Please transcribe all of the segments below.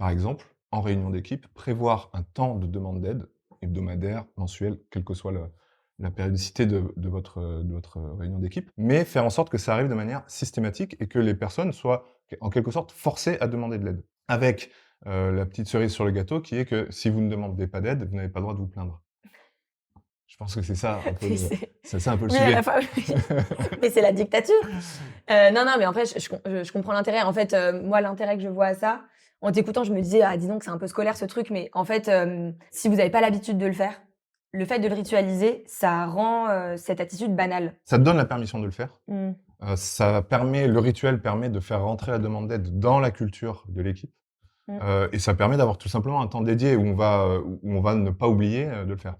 Par exemple, en réunion d'équipe, prévoir un temps de demande d'aide, hebdomadaire, mensuel, quelle que soit la périodicité de votre réunion d'équipe, mais faire en sorte que ça arrive de manière systématique et que les personnes soient, en quelque sorte, forcées à demander de l'aide. Avec, la petite cerise sur le gâteau qui est que si vous ne demandez pas d'aide, vous n'avez pas le droit de vous plaindre. Je pense que c'est ça un peu Mais le c'est ça un peu le oui, à la sujet. fois, oui. Mais c'est la dictature. Non, non, mais en fait, je comprends l'intérêt. En fait, moi, l'intérêt que je vois à ça, en t'écoutant, je me disais: «Ah, dis donc, c'est un peu scolaire ce truc», mais en fait, si vous n'avez pas l'habitude de le faire, le fait de le ritualiser, ça rend, cette attitude banale. Ça te donne la permission de le faire. Mmh. Le rituel permet de faire rentrer la demande d'aide dans la culture de l'équipe, Mmh. et ça permet d'avoir tout simplement un temps dédié où on va ne pas oublier, de le faire.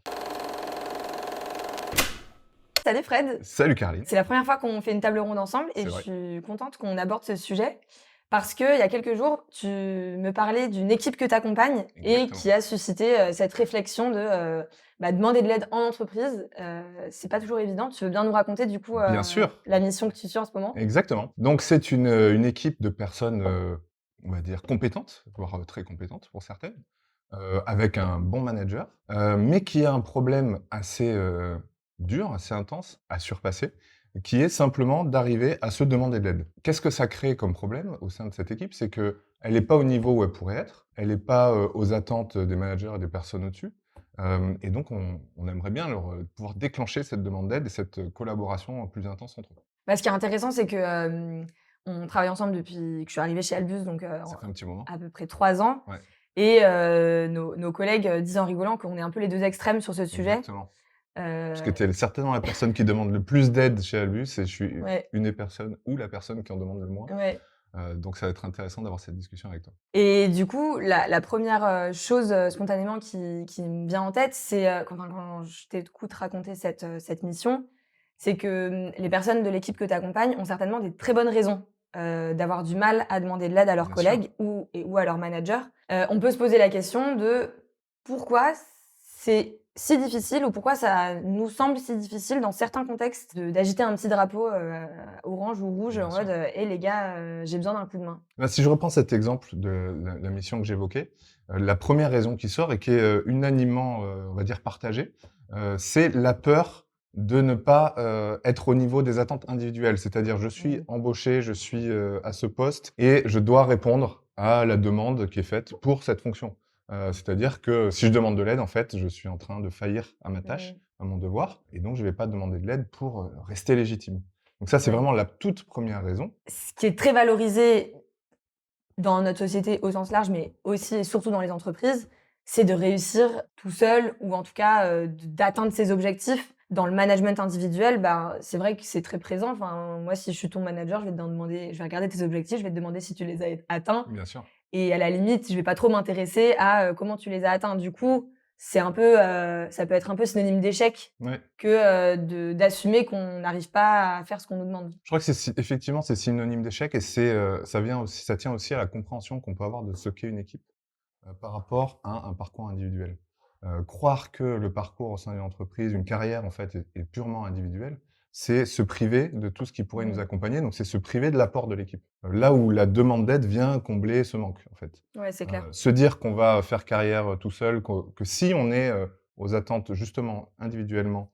Salut Fred! Salut Caroline, C'est la première fois qu'on fait une table ronde ensemble et c'est je vrai. suis contente qu'on aborde ce sujet parce qu'il y a quelques jours, tu me parlais d'une équipe que tu accompagnes et Exactement. qui a suscité, cette réflexion de, demander de l'aide en entreprise. C'est pas toujours évident. Tu veux bien nous raconter du coup, Bien sûr, la mission que tu suis en ce moment? exactement. Donc c'est une équipe de personnes, on va dire compétentes, voire, très compétentes pour certaines, avec un bon manager, mais qui a un problème assez, dur, assez intense à surpasser, qui est simplement d'arriver à se demander de l'aide. Qu'est-ce que ça crée comme problème au sein de cette équipe? C'est qu'elle n'est pas au niveau où elle pourrait être, elle n'est pas, aux attentes des managers et des personnes au-dessus, et donc on aimerait bien pouvoir déclencher cette demande d'aide et cette, collaboration plus intense entre eux. Bah, ce qui est intéressant, c'est que, on travaille ensemble depuis que je suis arrivée chez Albus, donc, Ça fait un petit moment. à peu près 3 ans Ouais, et nos collègues, disent en rigolant qu'on est un peu les 2 extrêmes sur ce sujet. exactement. Parce Heu, que tu es certainement la personne qui demande le plus d'aide chez Albus et je suis ouais, une des personnes ou la personne qui en demande le moins. ouais. Donc ça va être intéressant d'avoir cette discussion avec toi. Et du coup, la 1re, chose, spontanément qui me vient en tête, c'est, quand je t'écoute raconter cette mission, c'est que, les personnes de l'équipe que tu accompagnes ont certainement des très bonnes raisons, d'avoir du mal à demander de l'aide à leurs Bien sûr. collègues ou à leur manager. On peut se poser la question de pourquoi c'est si difficile ou pourquoi ça nous semble si difficile dans certains contextes d'agiter un petit drapeau, orange ou rouge Bien en mode, sûr. «Hé les gars, j'ai besoin d'un coup de main». Bah, si je reprends cet exemple de la mission que j'évoquais, la première raison qui sort et qui est, unanimement, on va dire partagée, c'est la peur de ne pas, être au niveau des attentes individuelles. C'est-à-dire je suis Mmh. embauché, je suis, à ce poste et je dois répondre à la demande qui est faite pour cette fonction. C'est-à-dire que si je demande de l'aide, en fait, je suis en train de faillir à ma tâche, Mmh. à mon devoir et donc je vais pas demander de l'aide pour, rester légitime. Donc ça, c'est Ouais. vraiment la toute première raison. Ce qui est très valorisé dans notre société au sens large, mais aussi et surtout dans les entreprises, c'est de réussir tout seul ou en tout cas, d'atteindre ses objectifs. Dans le management individuel, ben, c'est vrai que c'est très présent. Enfin, moi, si je suis ton manager, je vais regarder tes objectifs, je vais te demander si tu les as atteints Bien sûr. et à la limite, je vais pas trop m'intéresser à, comment tu les as atteints. Du coup, c'est un peu, ça peut être un peu synonyme d'échec Ouais. que, d'assumer qu'on n'arrive pas à faire ce qu'on nous demande. Je crois que effectivement, c'est synonyme d'échec et ça tient aussi à la compréhension qu'on peut avoir de ce qu'est une équipe, par rapport à un parcours individuel. Croire que le parcours au sein d'une entreprise, une carrière en fait est purement individuelle, c'est se priver de tout ce qui pourrait nous Mmh. accompagner, donc c'est se priver de l'apport de l'équipe. Là où la demande d'aide vient combler ce manque, en fait. Ouais, c'est clair. Se dire qu'on va faire carrière, tout seul, que si on est, aux attentes justement individuellement,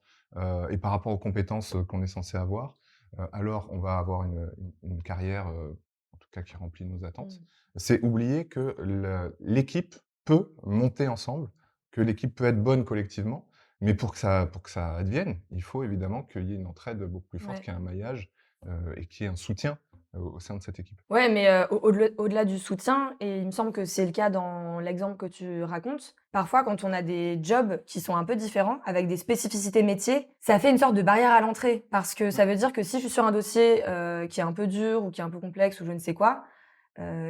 et par rapport aux compétences, qu'on est censé avoir, alors on va avoir une carrière, en tout cas qui remplit nos attentes. Mmh. C'est oublier que l'équipe peut monter ensemble, que l'équipe peut être bonne collectivement, mais pour que ça advienne, il faut évidemment qu'il y ait une entraide beaucoup plus forte, Ouais. qu'il y ait un maillage, et qu'il y ait un soutien, au sein de cette équipe. Ouais, mais au-delà du soutien et il me semble que c'est le cas dans l'exemple que tu racontes, parfois quand on a des jobs qui sont un peu différents, avec des spécificités métiers, ça fait une sorte de barrière à l'entrée. Parce que ça veut dire que si je suis sur un dossier, qui est un peu dur ou qui est un peu complexe ou je ne sais quoi,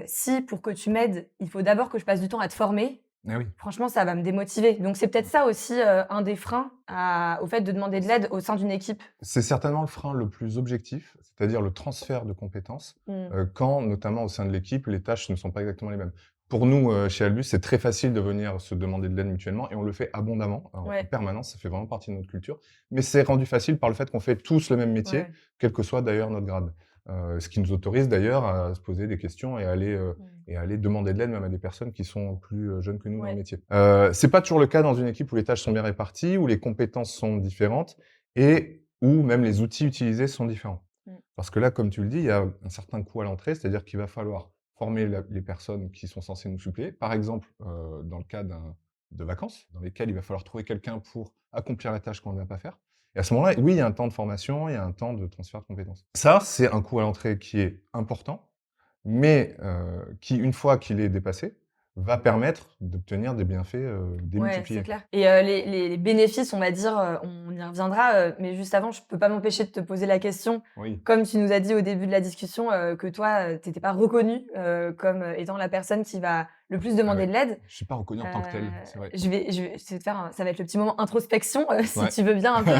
si pour que tu m'aides, il faut d'abord que je passe du temps à te former, Eh oui. franchement ça va me démotiver. Donc c'est peut-être ça aussi, un des freins au fait de demander de l'aide au sein d'une équipe. C'est certainement le frein le plus objectif, c'est-à-dire le transfert de compétences, Mmh. quand, notamment au sein de l'équipe, les tâches ne sont pas exactement les mêmes. Pour nous, chez Albus, c'est très facile de venir se demander de l'aide mutuellement et on le fait abondamment, en Ouais, permanence, ça fait vraiment partie de notre culture. Mais c'est rendu facile par le fait qu'on fait tous le même métier, ouais. quel que soit d'ailleurs notre grade. Ce qui nous autorise d'ailleurs à se poser des questions Mmh. et à aller demander de l'aide même à des personnes qui sont plus, jeunes que nous dans le Ouais. métier. C'est pas toujours le cas dans une équipe où les tâches sont bien réparties, où les compétences sont différentes et où même les outils utilisés sont différents. Mmh. Parce que là, comme tu le dis, il y a un certain coût à l'entrée, c'est-à-dire qu'il va falloir former les personnes qui sont censées nous suppléer. Par exemple, dans le cas de vacances, dans lesquelles il va falloir trouver quelqu'un pour accomplir la tâche qu'on ne va pas faire. Et à ce moment-là, oui, il y a un temps de formation, il y a un temps de transfert de compétences. Ça, c'est un coût à l'entrée qui est important, mais qui, une fois qu'il est dépassé, va permettre d'obtenir des bienfaits Ouais, c'est démultipliés. clair. Et les bénéfices, on va dire, on y reviendra, mais juste avant, je peux pas m'empêcher de te poser la question. Oui, Comme tu nous as dit au début de la discussion, que toi, tu étais pas reconnue, comme, étant la personne qui va le plus ah demander ouais. de l'aide. Je suis pas reconnu en tant que tel, c'est vrai. Je vais te faire ça va être le petit moment introspection, si Ouais. tu veux bien un peu.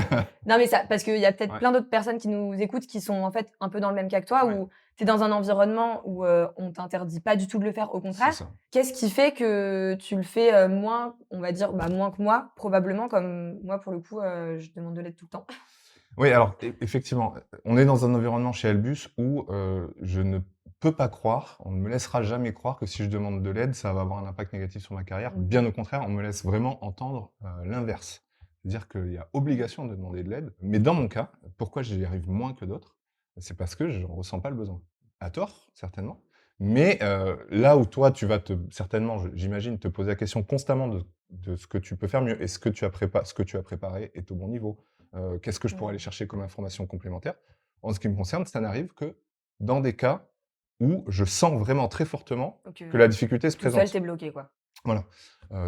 Non, mais ça parce qu'il y a peut-être Ouais, plein d'autres personnes qui nous écoutent qui sont, en fait, un peu dans le même cas que toi, ouais, où tu es dans un environnement où, on t'interdit pas du tout de le faire, au c'est contraire. ça. Qu'est-ce qui fait que tu le fais, moins, on va dire, bah, moins que moi, probablement, comme moi, pour le coup, je demande de l'aide tout le temps. Oui, alors effectivement, on est dans un environnement chez Albus où, je ne peux pas croire, on ne me laissera jamais croire que si je demande de l'aide, ça va avoir un impact négatif sur ma carrière. Mmh. Bien au contraire, on me laisse vraiment entendre, l'inverse. C'est-à-dire qu'il y a obligation de demander de l'aide, mais dans mon cas, pourquoi j'y arrive moins que d'autres? C'est parce que je ne ressens pas le besoin. À tort, certainement, mais là où toi, tu vas certainement, j'imagine, te poser la question constamment de ce que tu peux faire mieux. Est-ce que ce que tu as préparé est au bon niveau? Qu'est-ce que je pourrais aller Mmh. chercher comme information complémentaire? En ce qui me concerne, ça n'arrive que dans des cas où je sens vraiment très fortement Donc, que la difficulté se tout seul, tu présente. es bloqué, quoi. Voilà.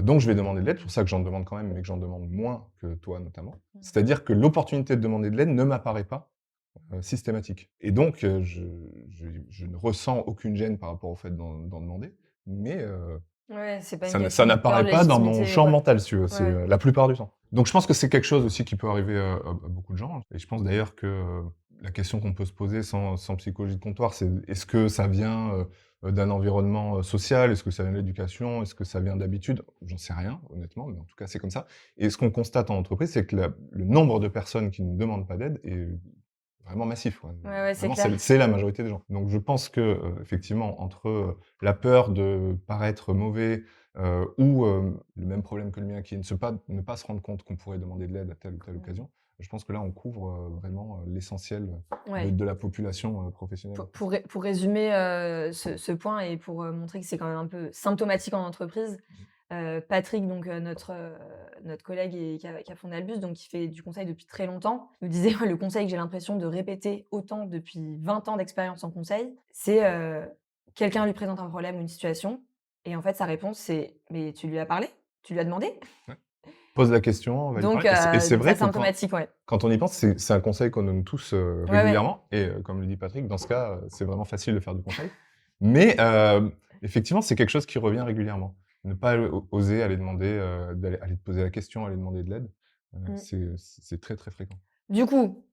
Donc je vais demander de l'aide, c'est pour ça que j'en demande quand même, mais que j'en demande moins que toi notamment. Mmh. C'est-à-dire que l'opportunité de demander de l'aide ne m'apparaît pas, systématique. Et donc je ne ressens aucune gêne par rapport au fait d'en demander, mais Ouais, c'est pas une ça question de peur n'apparaît de pas dans mon légitimité, champ quoi. mental, si tu veux, c'est, Ouais. la plupart du temps. Donc je pense que c'est quelque chose aussi qui peut arriver, à beaucoup de gens, hein. Et je pense d'ailleurs que, la question qu'on peut se poser sans psychologie de comptoir, c'est: est-ce que ça vient, d'un environnement, social? Est-ce que ça vient de l'éducation? Est-ce que ça vient d'habitude? J'en sais rien, honnêtement, mais en tout cas, c'est comme ça. Et ce qu'on constate en entreprise, c'est que le nombre de personnes qui ne demandent pas d'aide est vraiment massif, quoi. Ouais, ouais, c'est Vraiment, clair. c'est la majorité des gens. Donc je pense que, effectivement, entre, la peur de paraître mauvais, ou, le même problème que le mien qui est ne pas se rendre compte qu'on pourrait demander de l'aide à telle ou telle Mmh. occasion, je pense que là, on couvre, vraiment, l'essentiel, Ouais. de la population, professionnelle. Pour résumer, ce point et pour, montrer que c'est quand même un peu symptomatique en entreprise, Patrick, donc notre collègue et qui a fondé Albus, donc qui fait du conseil depuis très longtemps, nous disait: «Le conseil que j'ai l'impression de répéter autant depuis 20 ans d'expérience en conseil, c'est, quelqu'un lui présente un problème ou une situation et en fait sa réponse c'est: "Mais tu lui as parlé? Tu lui as demandé?"» Ouais. Pose la question, on va lui Donc parler et c'est ça vrai que symptomatique, ouais. quand on y pense, c'est un conseil qu'on donne tous, Ouais, ouais. régulièrement et comme le dit Patrick, dans ce cas, c'est vraiment facile de faire du conseil. Mais effectivement, c'est quelque chose qui revient régulièrement. Ne pas oser aller demander, aller te poser la question, aller demander de l'aide, Mmh. c'est très, très fréquent. Du coup,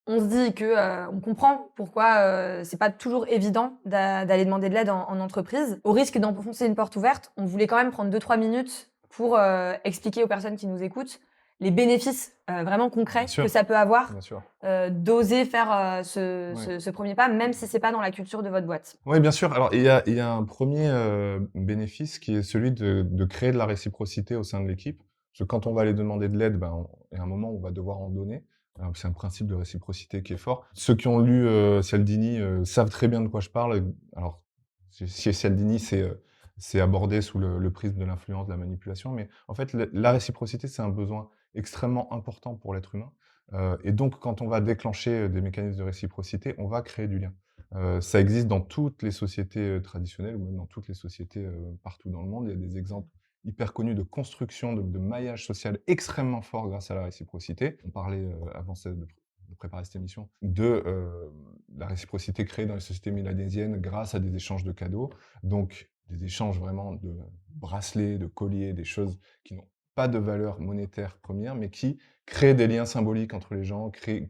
on se dit que, on comprend pourquoi, c'est pas toujours évident d'aller demander de l'aide en entreprise. Au risque d'enfoncer une porte ouverte, on voulait quand même prendre 2-3 minutes pour, expliquer aux personnes qui nous écoutent les bénéfices, vraiment Bien concrets que sûr, ça peut avoir, bien sûr. d'oser faire, ce Ouais. ce ce 1 pas, même si c'est pas dans la culture de votre boîte. Ouais, bien sûr. Alors il y a un premier bénéfice qui est celui de créer de la réciprocité au sein de l'équipe. Parce que quand on va aller demander de l'aide, ben, il y a un moment où on va devoir en donner. C'est un principe de réciprocité qui est fort. Ceux qui ont lu, Cialdini, savent très bien de quoi je parle. Alors chez Cialdini, c'est abordé sous le prisme de l'influence, de la manipulation, mais en fait, la réciprocité, c'est un besoin extrêmement important pour l'être humain. Et donc quand on va déclencher, des mécanismes de réciprocité, on va créer du lien. Ça existe dans toutes les sociétés, traditionnelles ou même dans toutes les sociétés, partout dans le monde. Il y a des exemples hyper connus de construction de maillage social extrêmement fort grâce à la réciprocité. On parlait, avant de préparer cette émission, de, la réciprocité créée dans les sociétés mélanésiennes grâce à des échanges de cadeaux. Donc des échanges vraiment de bracelets, de colliers, des choses qui n'ont pas de valeur monétaire première, mais qui créent des liens symboliques entre les gens, créent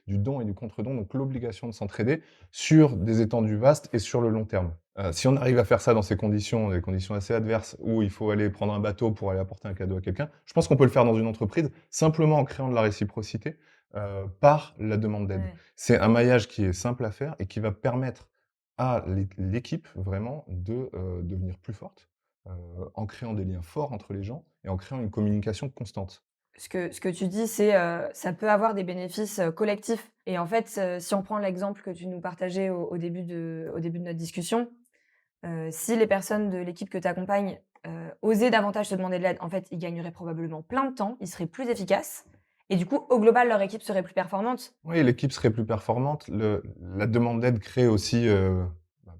du don et du contre-don, donc l'obligation de s'entraider sur des étendues vastes et sur le long terme. Si on arrive à faire ça dans ces conditions, des conditions assez adverses, où il faut aller prendre un bateau pour aller apporter un cadeau à quelqu'un, je pense qu'on peut le faire dans une entreprise, simplement en créant de la réciprocité, par la demande d'aide. Ouais. C'est un maillage qui est simple à faire et qui va permettre à l'équipe vraiment de, devenir plus forte, heu, en créant des liens forts entre les gens et en créant une communication constante. Ce que tu dis, c'est, ça peut avoir des bénéfices, collectifs et en fait, si on prend l'exemple que tu nous partageais au début de notre discussion, si les personnes de l'équipe que tu accompagnes, osaient davantage te demander de l'aide, en fait, ils gagneraient probablement plein de temps, ils seraient plus efficaces et du coup, au global, leur équipe serait plus performante. Oui, l'équipe serait plus performante. La demande d'aide crée aussi,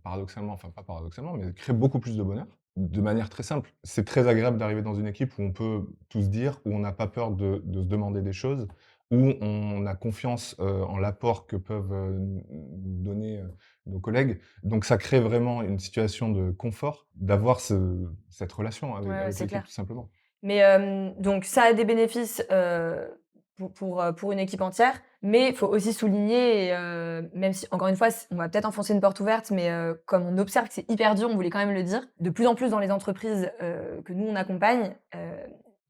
paradoxalement, enfin pas paradoxalement, mais crée beaucoup plus de bonheur, de manière très simple. C'est très agréable d'arriver dans une équipe où on peut tout se dire, où on n'a pas peur de se demander des choses, où on a confiance, en l'apport que peuvent, nous donner, nos collègues. Donc ça crée vraiment une situation de confort d'avoir cette relation Ouais, ouais, avec c'est l'équipe, clair. tout simplement. Mais donc ça a des bénéfices, pour une équipe entière, mais il faut aussi souligner et même si encore une fois, on va peut-être enfoncer une porte ouverte, mais comme on observe que c'est hyper dur, on voulait quand même le dire. De plus en plus dans les entreprises, que nous on accompagne,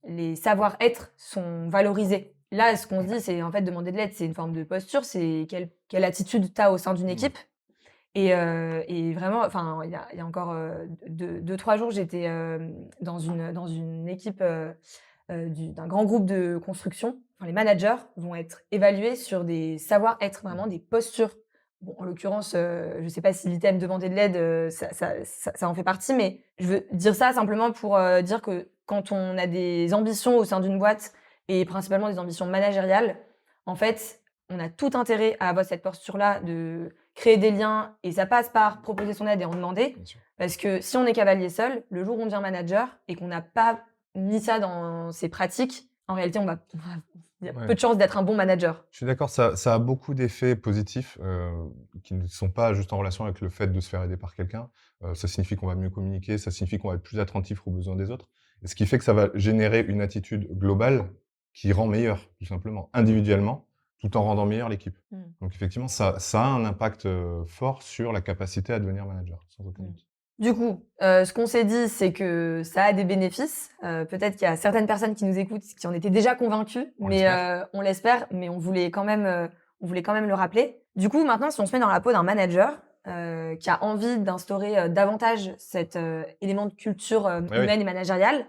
les savoir-être sont valorisés. Là, ce qu'on se dit, c'est en fait demander de l'aide, c'est une forme de posture, c'est quelle attitude tu as au sein d'une Mmh. équipe et vraiment, enfin, il y a encore, 2-3 jours, j'étais, dans une équipe, d'un grand groupe de construction. Enfin, les managers vont être évalués sur des savoir-être, vraiment des postures. Bon, en l'occurrence, je ne sais pas si l'item demander de l'aide, ça en fait partie, mais je veux dire ça simplement pour, dire que quand on a des ambitions au sein d'une boîte et principalement des ambitions managériales, en fait, on a tout intérêt à avoir cette posture-là de créer des liens et ça passe par proposer son aide et en demander. Bien sûr. Parce que si on est cavalier seul, le jour où on devient manager et qu'on n'a pas mis ça dans ses pratiques, en réalité, il y a peu Ouais. de chances d'être un bon manager. Je suis d'accord, ça a beaucoup d'effets positifs, qui ne sont pas juste en relation avec le fait de se faire aider par quelqu'un. Ça signifie qu'on va mieux communiquer, ça signifie qu'on va être plus attentif aux besoins des autres et ce qui fait que ça va générer une attitude globale qui rend meilleur, tout simplement, individuellement, tout en rendant meilleure l'équipe. Mmh. Donc effectivement, ça a un impact, fort sur la capacité à devenir manager, sans aucun Mmh. doute. Du coup, ce qu'on s'est dit, c'est que ça a des bénéfices. Peut-être qu'il y a certaines personnes qui nous écoutent qui en étaient déjà convaincues, On mais l'espère. on l'espère, mais on voulait quand même le rappeler. Du coup, maintenant, si on se met dans la peau d'un manager, qui a envie d'instaurer, davantage cet, élément de culture, Oui, oui. humaine et managériale,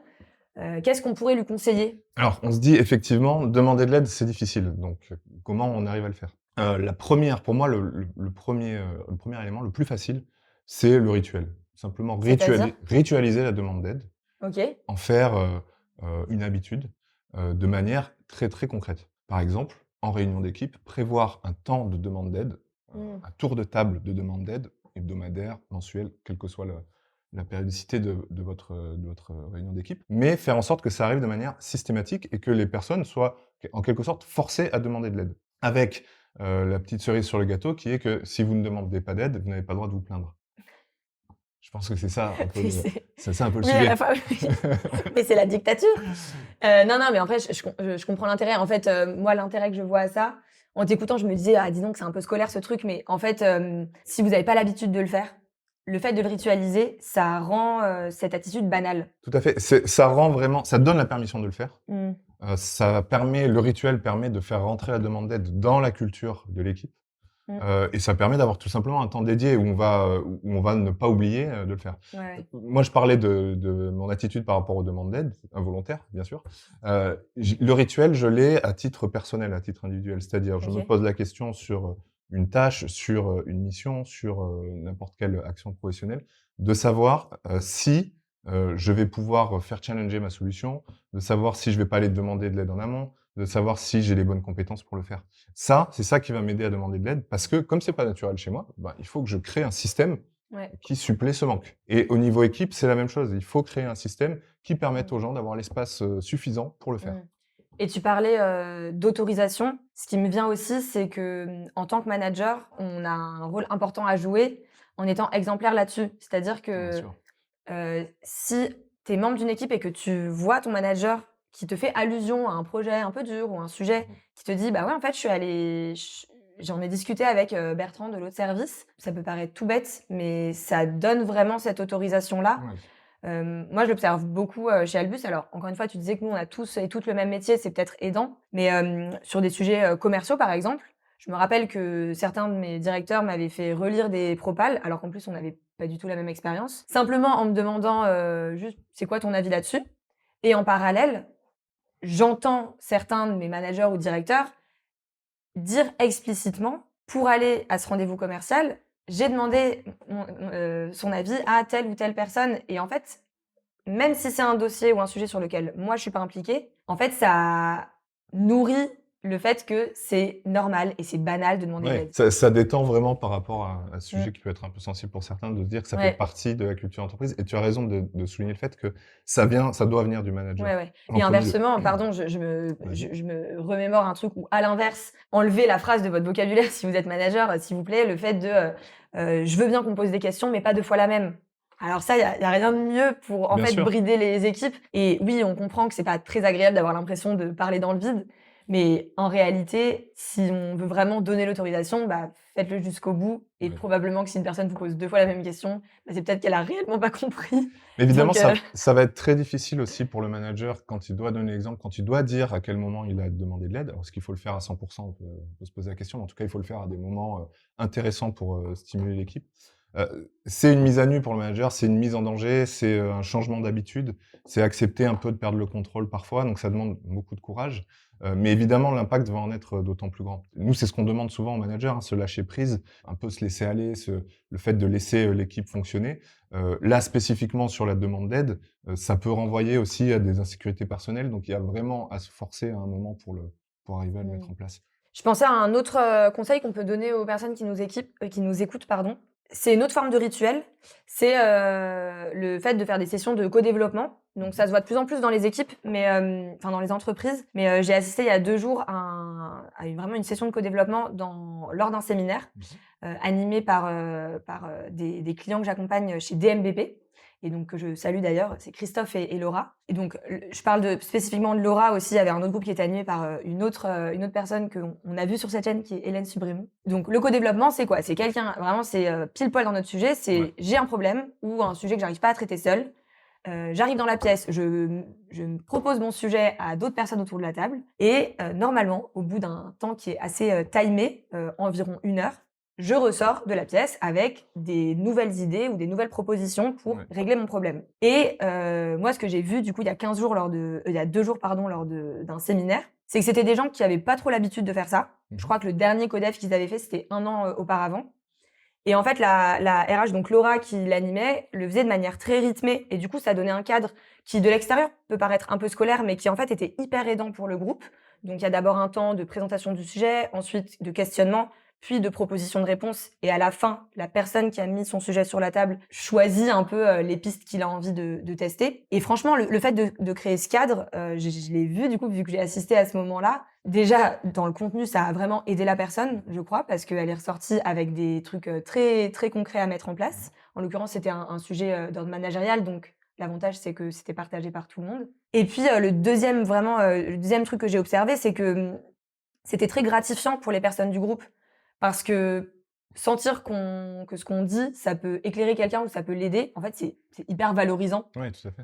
qu'est-ce qu'on pourrait lui conseiller? Alors, on se dit effectivement, demander de l'aide, c'est difficile. Donc, comment on arrive à le faire? La première, pour moi, le 1er élément, le plus facile, c'est le rituel. Simplement C'est-à-dire? ritualiser la demande d'aide, OK. en faire, une habitude, de manière très, très concrète. Par exemple, en réunion d'équipe, prévoir un temps de demande d'aide, Mmh. un tour de table de demande d'aide, hebdomadaire, mensuel, quelle que soit la périodicité de votre réunion d'équipe, mais faire en sorte que ça arrive de manière systématique et que les personnes soient en quelque sorte forcées à demander de l'aide. Avec, la petite cerise sur le gâteau qui est que si vous ne demandez pas d'aide, vous n'avez pas le droit de vous plaindre. Je pense que c'est ça un peu Mais le c'est ça un peu le oui, à la sujet. fois, oui, mais c'est la dictature. Non, non, mais en fait, je comprends l'intérêt. En fait, moi, l'intérêt que je vois à ça, en t'écoutant, je me disais: «Ah, dis donc, c'est un peu scolaire ce truc», mais en fait, si vous n'avez pas l'habitude de le faire, le fait de le ritualiser, ça rend, cette attitude banale. Tout à fait, ça rend vraiment ça donne la permission de le faire. Mmh. Le rituel permet de faire rentrer la demande d'aide dans la culture de l'équipe. Mmh. Et ça permet d'avoir tout simplement un temps dédié où on va ne pas oublier, de le faire. Ouais, ouais. Moi, je parlais de mon attitude par rapport aux demandes d'aide, involontaire, bien sûr. Le rituel, je l'ai à titre personnel, à titre individuel. C'est-à-dire, je me OK. pose la question sur, une tâche, sur, une mission, sur, n'importe quelle action professionnelle, de savoir, si, je vais pouvoir, faire challenger ma solution, de savoir si je vais pas aller demander de l'aide en amont, de savoir si j'ai les bonnes compétences pour le faire. Ça, c'est ça qui va m'aider à demander de l'aide parce que comme c'est pas naturel chez moi, bah, il faut que je crée un système Ouais. qui supplée ce manque. Et au niveau équipe, c'est la même chose. Il faut créer un système qui Mmh. permette aux gens d'avoir l'espace, suffisant pour le faire. Mmh. Et tu parlais, d'autorisation. Ce qui me vient aussi, c'est que, en tant que manager, on a un rôle important à jouer en étant exemplaire là-dessus. C'est-à-dire Bien que sûr. Si tu es membre d'une équipe et que tu vois ton manager qui te fait allusion à un projet un peu dur ou un sujet, Mmh. qui te dit: «Bah, ouais, en fait, j'en ai discuté avec, Bertrand de l'autre service». Ça peut paraître tout bête, mais ça donne vraiment cette autorisation-là. Ouais. Moi, je l'observe beaucoup, chez Albus. Alors, encore une fois, tu disais que nous, on a tous et toutes le même métier, c'est peut-être aidant, mais sur des sujets, commerciaux, par exemple, je me rappelle que certains de mes directeurs m'avaient fait relire des propals, alors qu'en plus, on n'avait pas du tout la même expérience, simplement en me demandant, juste: «C'est quoi ton avis là-dessus?» Et en parallèle, j'entends certains de mes managers ou directeurs dire explicitement: «Pour aller à ce rendez-vous commercial, j'ai demandé son avis à telle ou telle personne» et en fait, même si c'est un dossier ou un sujet sur lequel moi je suis pas impliquée, en fait, ça nourrit le fait que c'est normal et c'est banal de demander de Ouais, l'aide. ça détend vraiment par rapport à ce Mmh. sujet qui peut être un peu sensible pour certains, de se dire que ça fait Ouais, partie de la culture d'entreprise et tu as raison de souligner le fait que ça doit venir du manager. ouais, ouais et L'employé de inversement, pardon, je me vas-y. je me remémore un truc où, à l'inverse, enlevez la phrase de votre vocabulaire si vous êtes manager, s'il vous plaît, le fait de, «Je veux bien qu'on me pose des questions, mais pas 2 fois la même». Alors ça, il y a rien de mieux pour, en Bien fait, sûr. brider les équipes et oui, on comprend que c'est pas très agréable d'avoir l'impression de parler dans le vide, mais en réalité, si on veut vraiment donner l'autorisation, bah, faites-le jusqu'au bout et Ouais. probablement que si une personne vous pose 2 fois la même question, bah, c'est peut-être qu'elle a réellement pas compris. Mais évidemment, Donc ça va être très difficile aussi pour le manager quand il doit donner l'exemple, quand il doit dire à quel moment il a demandé de l'aide. Alors, est-ce qu'il faut le faire à 100 on peut se poser la question, mais en tout cas, il faut le faire à des moments, intéressants pour, stimuler l'équipe. C'est une mise à nu pour le manager, c'est une mise en danger, c'est, un changement d'habitude, c'est accepter un peu de perdre le contrôle parfois, donc ça demande beaucoup de courage. Mais évidemment, l'impact va en être, d'autant plus grand. Nous, c'est ce qu'on demande souvent aux managers, hein, se lâcher prise, un peu se laisser aller, le fait de laisser, l'équipe fonctionner. Là, spécifiquement sur la demande d'aide, ça peut renvoyer aussi à des insécurités personnelles, donc il y a vraiment à se forcer à un moment pour arriver à le mmh. mettre en place. Je pensais à un autre, conseil qu'on peut donner aux personnes qui nous écoutent, pardon. C'est une autre forme de rituel, c'est, le fait de faire des sessions de co-développement. Donc Mmh. ça se voit de plus en plus dans les équipes, mais enfin dans les entreprises. Mais j'ai assisté il y a 2 jours à vraiment une session de co-développement lors d'un séminaire, Mmh. animé par des clients que j'accompagne chez DMBP et donc que je salue d'ailleurs, c'est Christophe et Laura et donc je parle spécifiquement de Laura aussi, il y avait un autre groupe qui était animé par, une autre personne qu'on a vue sur cette chaîne qui est Hélène Subrimont. Donc le co-développement, c'est quoi? C'est quelqu'un vraiment c'est, pile poil dans notre sujet, Ouais. c'est j'ai un problème ou un sujet que j'arrive pas à traiter seule, j'arrive dans la pièce, je me propose mon sujet à d'autres personnes autour de la table et normalement, au bout d'un temps qui est assez, timé, environ 1 heure, je ressors de la pièce avec des nouvelles idées ou des nouvelles propositions pour Ouais. régler mon problème. Et moi, ce que j'ai vu, du coup, il y a 15 jours il y a 2 jours, pardon, d'un séminaire, c'est que c'était des gens qui avaient pas trop l'habitude de faire ça. Je Mmh. crois que le dernier codef qu'ils avaient fait, c'était 1 an, auparavant et en fait, la RH, donc Laura qui l'animait, le faisait de manière très rythmée et du coup, ça donnait un cadre qui, de l'extérieur, peut paraître un peu scolaire, mais qui, en fait, était hyper aidant pour le groupe. Donc, il y a d'abord un temps de présentation du sujet, ensuite de questionnement, puis de proposition de réponse et à la fin, la personne qui a mis son sujet sur la table choisit un peu, les pistes qu'il a envie de tester et franchement, le fait de créer ce cadre, je l'ai vu, du coup, vu que j'ai assisté à ce moment-là. Déjà, dans le contenu, ça a vraiment aidé la personne, je crois, parce qu'elle est ressortie avec des trucs, très, très concrets à mettre en Mmh. place. En l'occurrence, c'était un sujet, d'ordre managérial, donc l'avantage, c'est que c'était partagé par tout le monde. Et puis, le 2e truc que j'ai observé, c'est que, c'était très gratifiant pour les personnes du groupe parce que sentir que ce qu'on dit, ça peut éclairer quelqu'un ou ça peut l'aider, en fait, c'est hyper valorisant. Ouais, tout à fait.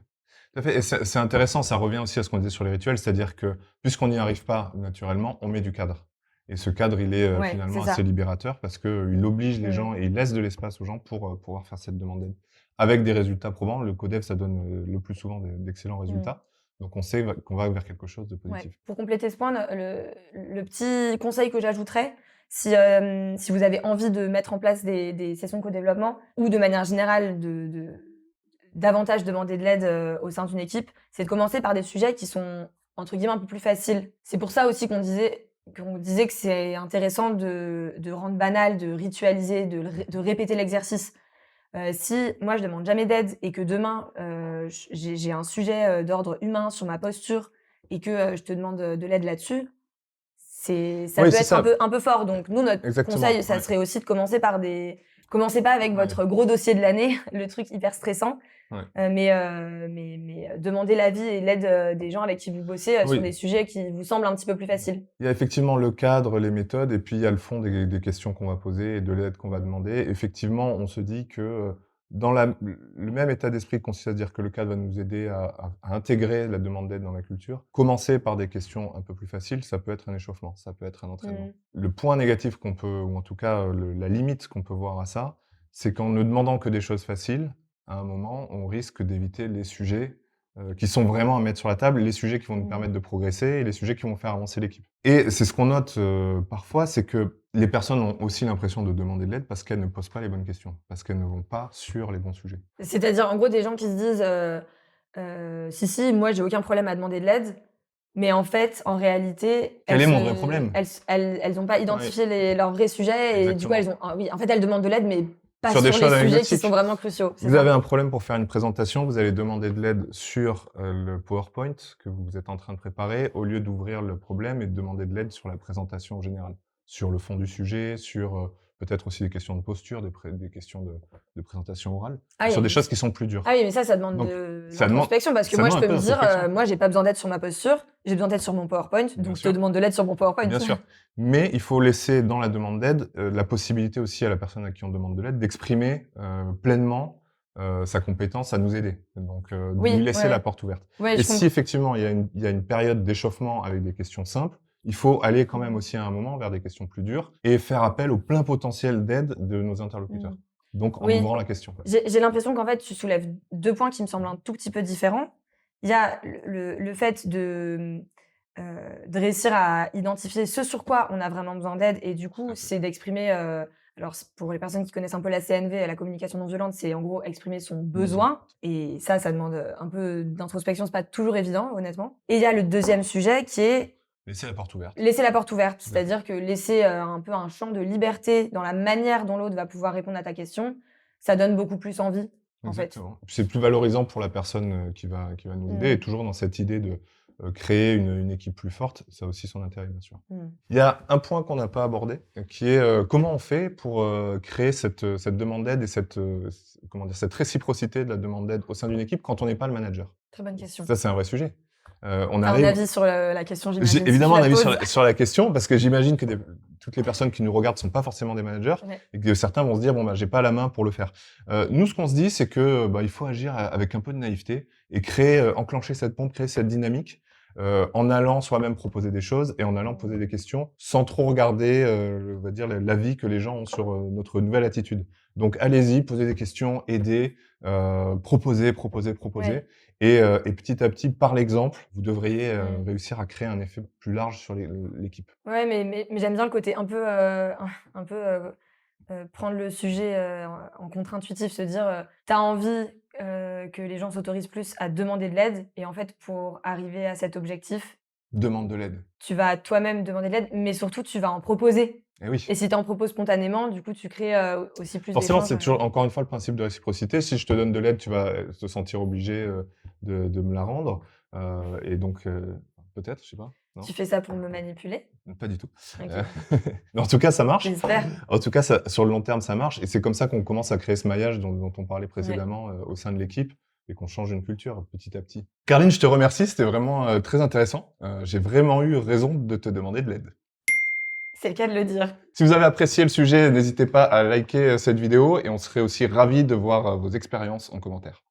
Tout à fait et c'est intéressant, ça revient aussi à ce qu'on disait sur les rituels, c'est-à-dire que puisqu'on n'y arrive pas naturellement, on met du cadre et ce cadre, il est, Ouais, c'est finalement assez ça. libérateur parce qu'il oblige les Mmh. gens et il laisse de l'espace aux gens pour, pouvoir faire cette demande d'aide. Avec des résultats probants, le codev, ça donne, le plus souvent d'excellents Mmh. résultats, donc on sait qu'on va vers quelque chose de Ouais, positif. pour compléter ce point, le petit conseil que j'ajouterais, si vous avez envie de mettre en place des sessions de co-développement ou de manière générale davantage demander de l'aide, au sein d'une équipe, c'est de commencer par des sujets qui sont entre guillemets «un peu plus faciles». C'est pour ça aussi qu'on disait que c'est intéressant de rendre banal, de ritualiser, de répéter l'exercice. Si moi je demande jamais d'aide et que demain, j'ai un sujet, d'ordre humain sur ma posture et que, je te demande, de l'aide là-dessus, ça Oui, peut c'est être ça, un peu fort. Donc nous, notre exactement, conseil, ça ouais, serait aussi de commencez pas avec ouais, votre gros dossier de l'année, le truc hyper stressant, ouais. mais demandez l'avis et l'aide, des gens avec qui vous bossez, sur Oui. des sujets qui vous semblent un petit peu plus faciles. Il y a effectivement le cadre, les méthodes et puis il y a le fond des questions qu'on va poser et de l'aide qu'on va demander. Effectivement, on se dit que, dans le même état d'esprit consiste à dire que le cadre va nous aider à intégrer la demande d'aide dans la culture. Commencer par des questions un peu plus faciles, ça peut être un échauffement, ça peut être un entraînement. Le point négatif qu'on peut, ou en tout cas la limite qu'on peut voir à ça, c'est qu'en ne demandant que des choses faciles, à un moment, on risque d'éviter les sujets qui sont vraiment à mettre sur la table, les sujets qui vont nous permettre de progresser et les sujets qui vont faire avancer l'équipe. Et c'est ce qu'on note parfois, c'est que les personnes ont aussi l'impression de demander de l'aide parce qu'elles ne posent pas les bonnes questions, parce qu'elles ne vont pas sur les bons sujets. C'est-à-dire, en gros, des gens qui se disent si, moi, j'ai aucun problème à demander de l'aide, mais en fait, en réalité, Quel est mon vrai problème? elles n'ont pas identifié leurs vrais sujets et du coup, oui, en fait, elles demandent de l'aide, mais pas sur sur des choses les sujets qui anecdotiques. sont vraiment cruciaux. Vous avez un problème pour faire une présentation, vous allez demander de l'aide sur le PowerPoint que vous êtes en train de préparer, au lieu d'ouvrir le problème et de demander de l'aide sur la présentation en général, sur le fond du sujet, sur peut-être aussi des questions de posture, des questions de présentation orale, sur des choses qui sont plus dures. Ah oui, mais ça demande Donc, de ça demande- l'introspection parce que ça moi, je demande peux un me peu dire, d'introspection. moi, j'ai pas besoin d'aide sur ma posture, j'ai besoin d'aide sur mon PowerPoint, Bien donc je sûr. te demande de l'aide sur mon PowerPoint. Bien sûr. Mais il faut laisser dans la demande d'aide la possibilité aussi à la personne à qui on demande de l'aide d'exprimer pleinement sa compétence à nous aider. Donc, de lui laisser la porte ouverte. Ouais, et si effectivement il y a une période d'échauffement avec des questions simples, il faut aller quand même aussi à un moment vers des questions plus dures et faire appel au plein potentiel d'aide de nos interlocuteurs. Donc, en ouvrant la question. J'ai l'impression qu'en fait, tu soulèves 2 points qui me semblent un tout petit peu différents. Il y a le fait de réussir à identifier ce sur quoi on a vraiment besoin d'aide et du coup, c'est d'exprimer, alors pour les personnes qui connaissent un peu la CNV, la communication non violente, c'est en gros exprimer son besoin et ça demande un peu d'introspection, c'est pas toujours évident honnêtement. Et il y a le 2e sujet qui est laisser la porte ouverte. Laisser la porte ouverte, c'est-à-dire que laisser un peu un champ de liberté dans la manière dont l'autre va pouvoir répondre à ta question, ça donne beaucoup plus envie, en fait. Exactement. C'est plus valorisant pour la personne qui va nous aider et toujours dans cette idée de créer une équipe plus forte, ça a aussi son intérêt, bien sûr. Il y a un point qu'on n'a pas abordé, qui est comment on fait pour créer cette demande d'aide et cette réciprocité de la demande d'aide au sein d'une équipe quand on n'est pas le manager. Très bonne question. Ça, c'est un vrai sujet. On a un avis sur la question, j'imagine. J'ai évidemment un avis sur la question, parce que j'imagine que toutes les personnes qui nous regardent ne sont pas forcément des managers, et que certains vont se dire, j'ai pas la main pour le faire. Nous, ce qu'on se dit, c'est que il faut agir avec un peu de naïveté et enclencher cette pompe, créer cette dynamique, en allant soi-même proposer des choses et en allant poser des questions, sans trop regarder, on va dire, l'avis que les gens ont sur notre nouvelle attitude. Donc, allez-y, posez des questions, aidez, proposez. Et petit à petit, par l'exemple, vous devriez réussir à créer un effet plus large sur l'équipe. Ouais, mais j'aime bien le côté un peu prendre le sujet en contre-intuitif, se dire tu as envie que les gens s'autorisent plus à demander de l'aide et en fait, pour arriver à cet objectif, demande de l'aide. Tu vas toi-même demander de l'aide, mais surtout tu vas en proposer. Et oui. Et si tu en proposes spontanément, du coup, tu crées aussi plus d'échanges. Forcément, c'est toujours, encore une fois, le principe de réciprocité. Si je te donne de l'aide, tu vas te sentir obligé de me la rendre. Et donc, peut-être, je sais pas. Non, tu fais ça pour me manipuler? Pas du tout. Okay. Mais en tout cas, ça marche. J'espère. En tout cas, sur le long terme, ça marche. Et c'est comme ça qu'on commence à créer ce maillage dont on parlait précédemment au sein de l'équipe et qu'on change une culture petit à petit. Carline, je te remercie. C'était vraiment très intéressant. J'ai vraiment eu raison de te demander de l'aide. C'est le cas de le dire. Si vous avez apprécié le sujet, n'hésitez pas à liker cette vidéo et on serait aussi ravis de voir vos expériences en commentaire.